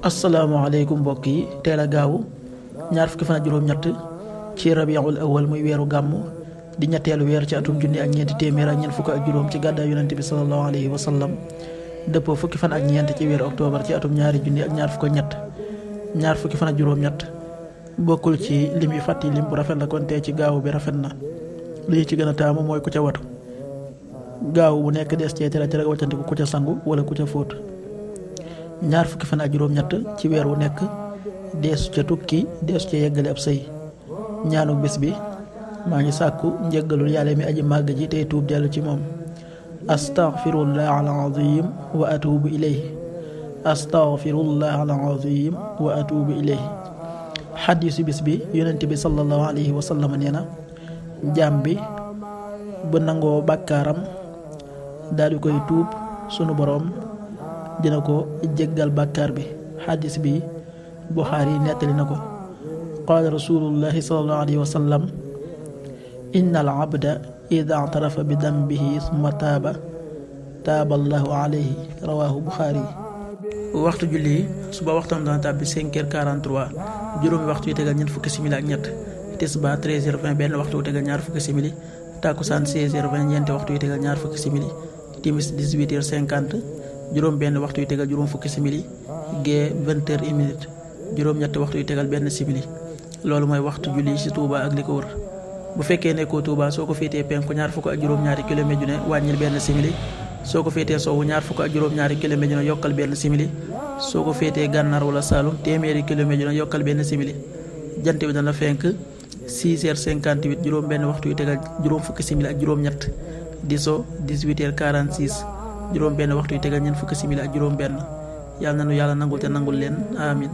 asalaamaaleykum mbokk yi teel a gaawu ñaar fukki fan ak juróom-ñett ci rabiul awal muy weeru gàmmu di ñetteelu weer ci atum junni ak ñeenti téeméer ak ñeent fukk ak juróom ci gàddaay yonent bi sallallahu alayhi wa sallam dëppoo fukki fan ak ñeent ci weeru octobre ci atum ñaari junni ak ñaar fukk ak ñett ñaar fukki fan ak juróom-ñett bokkul ci lim yu fàtti lim bu rafet la kon tey ci gaawu bi rafet na li ci gën a taamu mooy ku ca watu gaawu bu nekk des cee tere waccandiku ku ca sangu wala ku ca fóot ñaar fukki fan ak juróom-ñett ci weer wu nekk deesu ca tukki deesu ca yeggale ab sëy ñaanu bés bi maa ngi sàkku njëggalul yàlla mi aji màgg ji tey tuub dellu ci moom astaghfirullah al-azim wa atubu ilayhi astaghfirullah al-azim wa atubu ilayhi xadiisu bés bi yonent bi sallallahu alayhi wa sallam nee na jaam bi bu nangoo bàkkaaram daal di koy tuub sunu boroom dina ko jéggal bàkkaar bi xadis bi Buxaari nettali na ko qaala rasulullahi sallallahu alayhi wa sallam inna al abda ida atarafa bi dambihi summa taaba allahu alayhi rawahu Buxaari. waxtu julli suba waxtam dana tàbbi 5h43 juróomi waxtu yu tegal ñeent fukki simili ak ñett tisbaar 13h20 benn waxtu yu tegal ñaar fukki simili takkusaan 16h20 ñeenti waxtu yu tegal ñaar fukki simili timis 18h50 juróom benn waxtu yu tegal juróom fukki simili gee 20h1 juróom ñetti waxtu yu tegal benn simili loolu mooy waxtu julli ci Touba ak li ko wër bu fekkee nekkoo Touba soo ko féetee penku ñaar fukk ak juróom-ñaari kilomètre ju ne wàññil benn simili soo ko féetee sowwu ñaar fukk ak juróom-ñaari kilomètre ju ne yokkal benn simili soo ko féetee gànnaar wala Saalum téeméeri kilomètre ju ne yokkal benn simili jant bi dana fenk 6h58 juróom benn waxtu yu tegal juróom fukki simili ak juróom ñett di so 18h46 juróom benn waxtu yu tegal ñeent fukki simili ak juróom benn yàlla na nu yàlla nangul te nangul leen amin